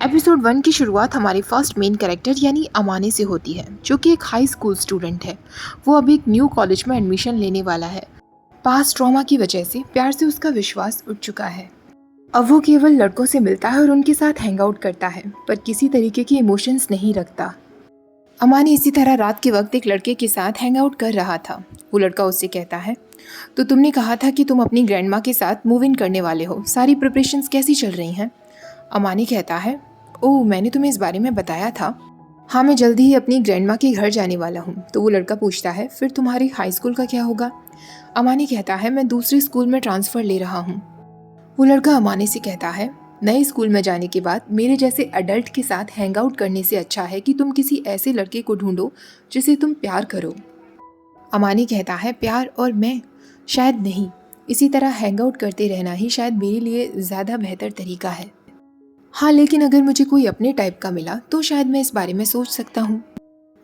Episode 1 की शुरुआत हमारे फर्स्ट मेन कैरेक्टर यानी अमाने से होती है, जो कि एक हाई स्कूल स्टूडेंट है। वो अभी एक न्यू कॉलेज में एडमिशन लेने वाला है। पास्ट ट्रॉमा की वजह से प्यार से उसका विश्वास उठ चुका है। अब वो केवल लड़कों से मिलता है और उनके साथ हैंग आउट करता है, पर किसी तरीके के इमोशंस नहीं रखता। अमाने इसी तरह रात के वक्त एक लड़के के साथ हैंग आउट कर रहा था। वो लड़का उससे कहता है, तो तुमने कहा था कि तुम अपनी ग्रैंड माँ के साथ मूव इन करने वाले हो, सारी प्रिपरेशंस कैसी चल रही हैं? अमानी कहता है, ओह मैंने तुम्हें इस बारे में बताया था। हाँ, मैं जल्दी ही अपनी ग्रैंड माँ के घर जाने वाला हूँ। तो वो लड़का पूछता है, फिर तुम्हारी हाई स्कूल का क्या होगा? अमानी कहता है, मैं दूसरे स्कूल में ट्रांसफ़र ले रहा हूँ। वो लड़का अमानी से कहता है, नए स्कूल में जाने के बाद मेरे जैसे अडल्ट के साथ हैंग आउट करने से अच्छा है कि तुम किसी ऐसे लड़के को ढूंढो जिसे तुम प्यार करो। अमानी कहता है, प्यार और मैं? शायद नहीं, इसी तरह हैंग आउट करते रहना ही शायद मेरे लिए ज़्यादा बेहतर तरीका है। हाँ, लेकिन अगर मुझे कोई अपने टाइप का मिला तो शायद मैं इस बारे में सोच सकता हूँ।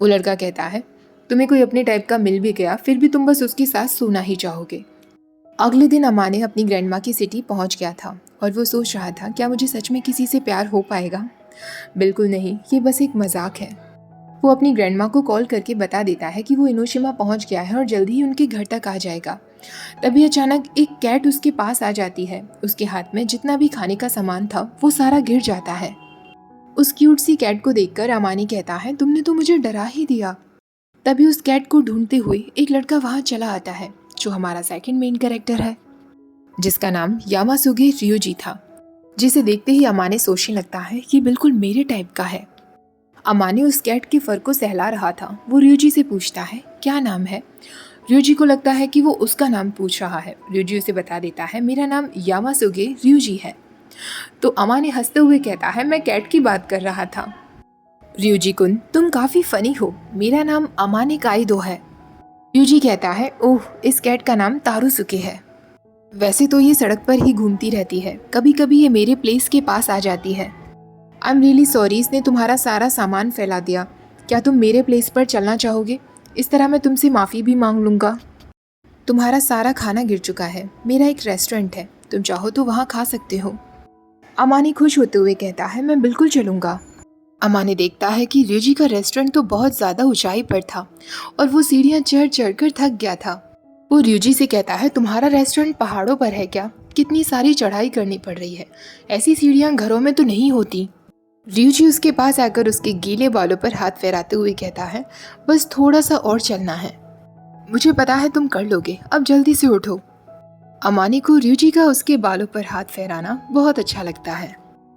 वो लड़का कहता है, तुम्हें कोई अपने टाइप का मिल भी गया फिर भी तुम बस उसके साथ सोना ही चाहोगे। अगले दिन अमाने अपनी ग्रैंड माँ की सिटी पहुँच गया था और वो सोच रहा था, क्या मुझे सच में किसी से प्यार हो पाएगा? बिल्कुल नहीं, ये बस एक मजाक है। वो अपनी ग्रैंड माँ को कॉल करके बता देता है कि वो इनोशिमा पहुँच गया है और जल्दी ही उनके घर तक आ जाएगा। तभी अचानक एक कैट उसके पास आ जाती है। उसके हाथ में जितना भी खाने का सामान था वो सारा गिर जाता है। उस क्यूट सी कैट को देखकर अमानी कहता है, तुमने तो मुझे डरा ही दिया। तभी उस कैट को ढूंढते हुए एक लड़का वहाँ चला आता है, जो हमारा सेकंड मेन कैरेक्टर है, जिसका नाम यामासुगे ryuji था। जिसे देखते ही अमाने सोचने लगता है कि बिल्कुल मेरे टाइप का है। अमाने उस कैट के फर को सहला रहा था। वो ryuji से पूछता है, क्या नाम है? ryuji को लगता है कि वो उसका नाम पूछ रहा है। ryuji उसे बता देता है, मेरा नाम यामासुगे ryuji है। तो अमाने हंसते हुए कहता है, मैं कैट की बात कर रहा था। ryuji कुन, तुम काफी फनी हो, मेरा नाम अमाने काइदो है। ryuji कहता है, ओह इस कैट का नाम तारुसुके है। वैसे तो ये सड़क पर ही घूमती रहती है, कभी कभी ये मेरे प्लेस के पास आ जाती है। आई एम रियली सॉरी, इसने तुम्हारा सारा सामान फैला दिया। क्या तुम मेरे प्लेस पर चलना चाहोगे? इस तरह मैं तुमसे माफ़ी भी मांग लूँगा। तुम्हारा सारा खाना गिर चुका है, मेरा एक रेस्टोरेंट है, तुम चाहो तो वहाँ खा सकते हो। अमानी खुश होते हुए कहता है, मैं बिल्कुल चलूँगा। अमानी देखता है कि ryuji का रेस्टोरेंट तो बहुत ज़्यादा ऊंचाई पर था और वो सीढ़ियाँ चढ़ चढ़ कर थक गया था। वो ryuji से कहता है, तुम्हारा रेस्टोरेंट पहाड़ों पर है क्या? कितनी सारी चढ़ाई करनी पड़ रही है, ऐसी सीढ़ियाँ घरों में तो नहीं होती। ryuji उसके पास आकर उसके गीले बालों पर हाथ फेराते हुए कहता है, बस थोड़ा सा और चलना है, मुझे पता है तुम कर लोगे, अब जल्दी से उठो। अमानी को ryuji का उसके बालों पर हाथ फेराना बहुत अच्छा लगता है।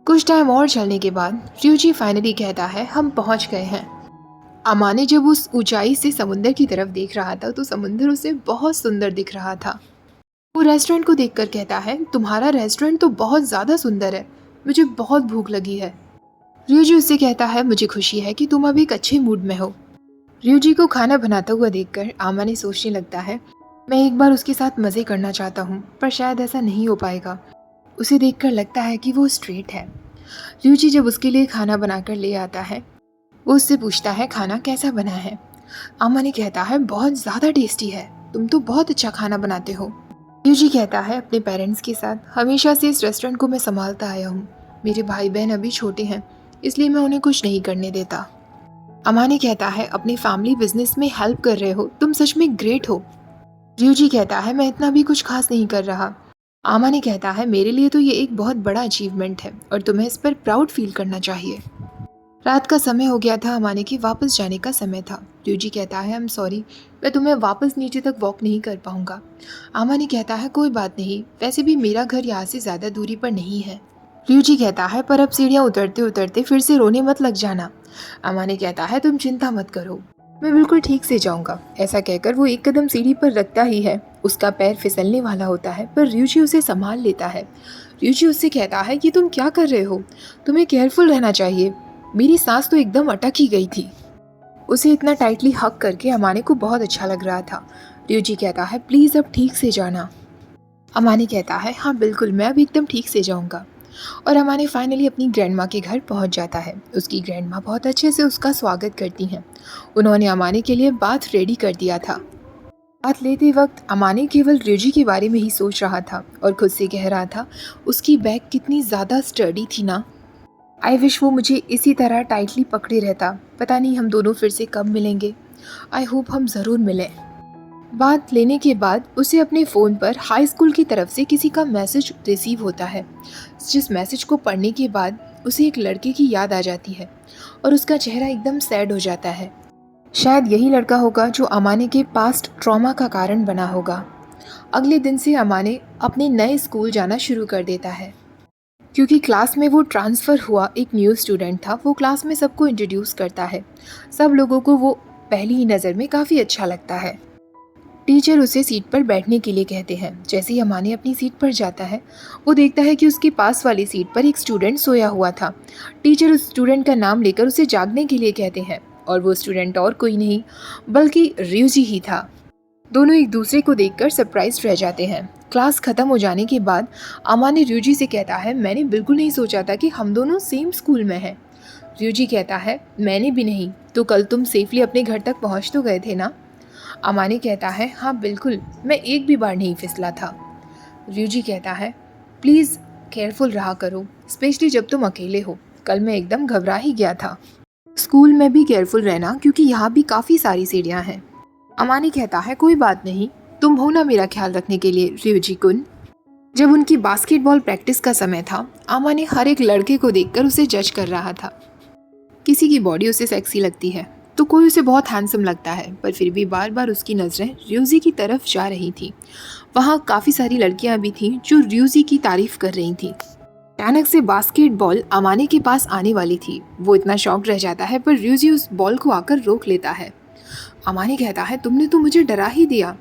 कुछ टाइम और चलने के बाद ryuji फाइनली कहता है, हम पहुंच गए हैं। अमाने जब उस ऊंचाई से समुंदर की तरफ देख रहा था तो समुंदर उसे बहुत सुंदर दिख रहा था। वो रेस्टोरेंट को देखकर कहता है, तुम्हारा रेस्टोरेंट तो बहुत ज़्यादा सुंदर है, मुझे बहुत भूख लगी है। ryuji उससे कहता है, मुझे खुशी है कि तुम अब एक अच्छे मूड में हो। ryuji को खाना बनाता हुआ देखकर अमाने सोचने लगता है, मैं एक बार उसके साथ मज़े करना चाहता हूँ, पर शायद ऐसा नहीं हो पाएगा। उसे देखकर लगता है कि वो स्ट्रेट है। ryuji जब उसके लिए खाना बनाकर ले आता है, वो उससे पूछता है, खाना कैसा बना है? अमाने कहता है, बहुत ज़्यादा टेस्टी है, तुम तो बहुत अच्छा खाना बनाते हो। ryuji कहता है, अपने पेरेंट्स के साथ हमेशा से इस रेस्टोरेंट को मैं संभालता आया हूँ। मेरे भाई बहन अभी छोटे हैं, इसलिए मैं उन्हें कुछ नहीं करने देता। अमाने कहता है, अपनी फैमिली बिजनेस में हेल्प कर रहे हो, तुम सच में ग्रेट हो। ryuji कहता है, मैं इतना भी कुछ खास नहीं कर रहा। अमाने कहता है, मेरे लिए तो ये एक बहुत बड़ा अचीवमेंट है और तुम्हें इस पर प्राउड फील करना चाहिए। रात का समय हो गया था, अमाने के वापस जाने का समय था। ryuji कहता है, आई एम सॉरी, मैं तुम्हें वापस नीचे तक वॉक नहीं कर पाऊंगा। अमाने कहता है, कोई बात नहीं, वैसे भी मेरा घर यहाँ से ज़्यादा दूरी पर नहीं है। ryuji कहता है, पर अब सीढ़ियाँ उतरते उतरते फिर से रोने मत लग जाना। अमाने कहता है, तुम चिंता मत करो, मैं बिल्कुल ठीक से जाऊंगा। ऐसा कहकर वो एक कदम सीढ़ी पर रखता ही है, उसका पैर फिसलने वाला होता है, पर ryuji उसे संभाल लेता है। ryuji उससे कहता है कि तुम क्या कर रहे हो, तुम्हें केयरफुल रहना चाहिए, मेरी सांस तो एकदम अटक ही गई थी। उसे इतना टाइटली हक करके अमाने को बहुत अच्छा लग रहा था। ryuji कहता है, प्लीज़ अब ठीक से जाना। अमाने कहता है, हाँ बिल्कुल, मैं अब एकदम ठीक से जाऊंगा। और अमाने फाइनली अपनी ग्रैंड माँ के घर पहुंच जाता है। उसकी ग्रैंड माँ बहुत अच्छे से उसका स्वागत करती हैं। उन्होंने अमाने के लिए बाथ रेडी कर दिया था। बाथ लेते वक्त अमाने केवल ryuji के बारे में ही सोच रहा था और खुद से कह रहा था, उसकी बैग कितनी ज़्यादा स्टर्डी थी ना। आई विश वो मुझे इसी तरह टाइटली पकड़े रहता। पता नहीं हम दोनों फिर से कब मिलेंगे। आई होप हम ज़रूर मिलें। बात लेने के बाद उसे अपने फ़ोन पर हाई स्कूल की तरफ से किसी का मैसेज रिसीव होता है, जिस मैसेज को पढ़ने के बाद उसे एक लड़के की याद आ जाती है और उसका चेहरा एकदम सैड हो जाता है। शायद यही लड़का होगा जो अमाने के पास्ट ट्रॉमा का कारण बना होगा। अगले दिन से अमाने अपने नए स्कूल जाना शुरू कर देता है। क्योंकि क्लास में वो ट्रांसफ़र हुआ एक न्यू स्टूडेंट था, वो क्लास में सबको इंट्रोड्यूस करता है। सब लोगों को वो पहली ही नज़र में काफ़ी अच्छा लगता है। टीचर उसे सीट पर बैठने के लिए कहते हैं। जैसे ही अमाने अपनी सीट पर जाता है, वो देखता है कि उसके पास वाली सीट पर एक स्टूडेंट सोया हुआ था। टीचर उस स्टूडेंट का नाम लेकर उसे जागने के लिए कहते हैं और वो स्टूडेंट और कोई नहीं बल्कि रियूजी ही था। दोनों एक दूसरे को देखकर सरप्राइज्ड रह जाते हैं। क्लास ख़त्म हो जाने के बाद अमाने रियूजी से कहता है, मैंने बिल्कुल नहीं सोचा था कि हम दोनों सेम स्कूल में हैं। रियूजी कहता है, मैंने भी नहीं। तो कल तुम सेफली अपने घर तक पहुंच तो गए थे ना? अमाने कहता है, हाँ बिल्कुल, मैं एक भी बार नहीं फिसला था। रियूजी कहता है, प्लीज़ केयरफुल रहा करो, स्पेशली जब तुम अकेले हो। कल मैं एकदम घबरा ही गया था। स्कूल में भी केयरफुल रहना, क्योंकि यहाँ भी काफ़ी सारी सीढ़ियाँ हैं। अमाने कहता है, कोई बात नहीं, तुम हो ना मेरा ख्याल रखने के लिए रियूजी कुन। जब उनकी बास्केटबॉल प्रैक्टिस का समय था, अमाने हर एक लड़के को देखकर उसे जज कर रहा था। किसी की बॉडी उसे सेक्सी लगती है तो कोई उसे बहुत हैंडसम लगता है, पर फिर भी बार बार उसकी नज़रें रियूजी की तरफ जा रही थी। वहाँ काफ़ी सारी लड़कियाँ भी थीं जो रियूजी की तारीफ कर रही थीं। अचानक से बास्केटबॉल अमाने के पास आने वाली थी। वो इतना शॉक्ड रह जाता है, पर रियूजी उस बॉल को आकर रोक लेता है। अमाने कहता है, तुमने तो मुझे डरा ही दिया।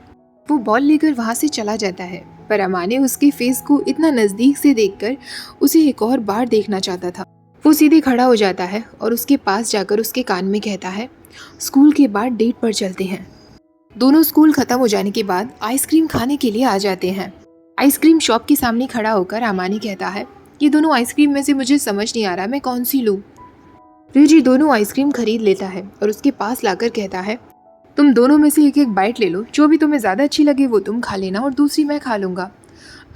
वो बॉल लेकर वहाँ से चला जाता है, पर अमाने उसके फेस को इतना नज़दीक से देखकर उसे एक और बार देखना चाहता था। वो सीधे खड़ा हो जाता है और उसके पास जाकर उसके कान में कहता है, स्कूल के बाद डेट पर चलते हैं। दोनों स्कूल खत्म हो जाने के बाद आइसक्रीम खाने के लिए आ जाते हैं। आइसक्रीम शॉप के सामने खड़ा होकर अमाने कहता है, ये दोनों आइसक्रीम में से मुझे समझ नहीं आ रहा मैं कौन सी लूँ। रियूजी दोनों आइसक्रीम खरीद लेता है और उसके पास लाकर कहता है, तुम दोनों में से एक एक बाइट ले लो, जो भी तुम्हें ज़्यादा अच्छी लगे वो तुम खा लेना और दूसरी मैं खा लूँगा।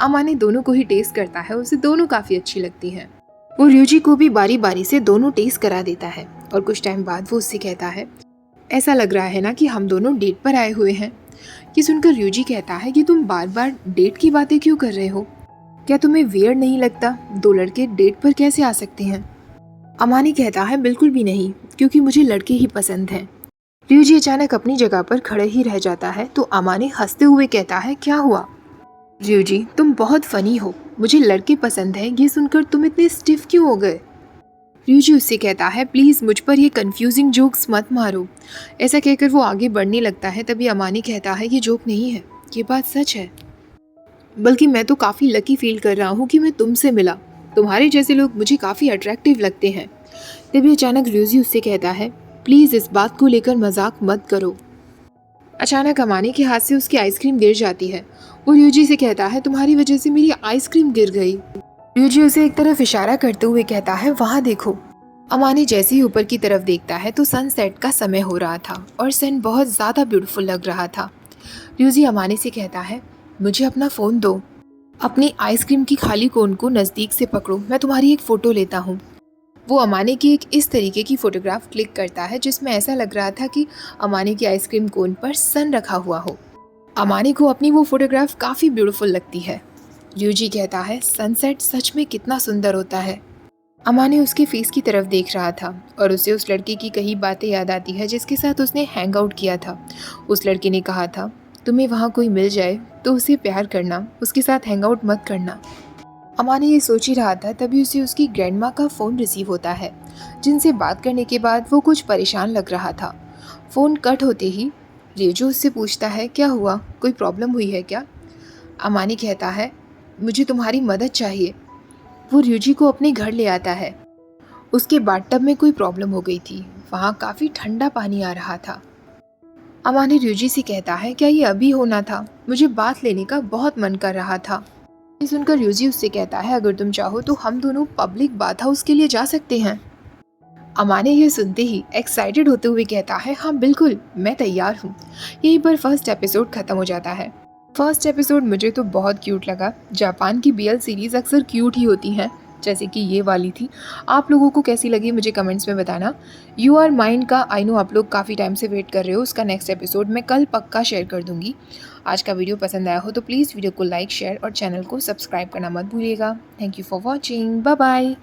अमाने दोनों को ही टेस्ट करता है, उसे दोनों काफ़ी अच्छी लगती हैं। वो रियूजी को भी बारी बारी से दोनों टेस्ट करा देता है और कुछ टाइम बाद वो उससे कहता है, ऐसा लग रहा है ना कि हम दोनों डेट पर आए हुए हैं। ये सुनकर रियूजी कहता है कि तुम बार बार डेट की बातें क्यों कर रहे हो? क्या तुम्हें वियर्ड नहीं लगता? दो लड़के डेट पर कैसे आ सकते हैं? अमाने कहता है, बिल्कुल भी नहीं, क्योंकि मुझे लड़के ही पसंद हैं। रियूजी अचानक अपनी जगह पर खड़े ही रह जाता है तो अमाने हंसते हुए कहता है, क्या हुआ? रियूजी, तुम बहुत फनी हो, मुझे लड़के पसंद है, ये सुनकर तुम इतने स्टिफ क्यों हो गए? रियूजी उससे कहता है, प्लीज़ मुझ पर ये कंफ्यूजिंग जोक्स मत मारो। ऐसा कहकर वो आगे बढ़ने लगता है। तभी अमाने कहता है, ये जोक नहीं है, ये बात सच है, बल्कि मैं तो काफ़ी लकी फील कर रहा हूँ कि मैं तुमसे मिला। तुम्हारे जैसे लोग मुझे काफ़ी अट्रैक्टिव लगते हैं। तभी अचानक रियूजी उससे कहता है, प्लीज़ इस बात को लेकर मजाक मत करो। अचानक अमाने के हाथ से उसकी आइसक्रीम गिर जाती है। वो रियूजी से कहता है, तुम्हारी वजह से मेरी आइसक्रीम गिर गई। रियूजी उसे एक तरफ इशारा करते हुए कहता है, वहाँ देखो। अमाने जैसे ही ऊपर की तरफ देखता है तो सनसेट का समय हो रहा था और सन बहुत ज़्यादा ब्यूटीफुल लग रहा था। रियूजी अमाने से कहता है, मुझे अपना फ़ोन दो। अपनी आइसक्रीम की खाली कोन को नज़दीक से पकड़ो, मैं तुम्हारी एक फ़ोटो लेता हूँ। वो अमाने की एक इस तरीके की फ़ोटोग्राफ क्लिक करता है जिसमें ऐसा लग रहा था कि अमाने की आइसक्रीम कोन पर सन रखा हुआ हो। अमाने को अपनी वो फ़ोटोग्राफ काफ़ी ब्यूटीफुल लगती है। रियूजी कहता है, सनसेट सच में कितना सुंदर होता है। अमाने उसके फेस की तरफ देख रहा था और उसे उस लड़के की कई बातें याद आती है जिसके साथ उसने हैंग आउट किया था। उस लड़के ने कहा था, तुम्हें वहाँ कोई मिल जाए तो उसे प्यार करना, उसके साथ हैंग आउट मत करना। अमाने ये सोच ही रहा था तभी उसे उसकी ग्रैंडमा का फ़ोन रिसीव होता है, जिनसे बात करने के बाद वो कुछ परेशान लग रहा था। फ़ोन कट होते ही रियूजी उससे पूछता है, क्या हुआ, कोई प्रॉब्लम हुई है क्या? अमाने कहता है, मुझे तुम्हारी मदद चाहिए। वो रियूजी को अपने घर ले आता है। उसके बाथटब में कोई प्रॉब्लम हो गई थी, वहाँ काफ़ी ठंडा पानी आ रहा था। अमाने रियूजी से कहता है, क्या ये अभी होना था? मुझे बात लेने का बहुत मन कर रहा था। ये सुनकर रियूजी उससे कहता है, अगर तुम चाहो तो हम दोनों पब्लिक बाथ हाउस के लिए जा सकते हैं। अमाने ये सुनते ही एक्साइटेड होते हुए कहता है, हाँ बिल्कुल, मैं तैयार हूँ। यहीं पर फर्स्ट एपिसोड ख़त्म हो जाता है। फर्स्ट एपिसोड मुझे तो बहुत क्यूट लगा। जापान की BL सीरीज़ अक्सर क्यूट ही होती हैं, जैसे कि ये वाली थी। आप लोगों को कैसी लगी मुझे कमेंट्स में बताना। यू आर माइन का आई नो आप लोग काफ़ी टाइम से वेट कर रहे हो, उसका नेक्स्ट एपिसोड मैं कल पक्का शेयर कर दूँगी। आज का वीडियो पसंद आया हो तो प्लीज़ वीडियो को लाइक, शेयर और चैनल को सब्सक्राइब करना मत भूलिएगा। Thank you for watching. Bye bye.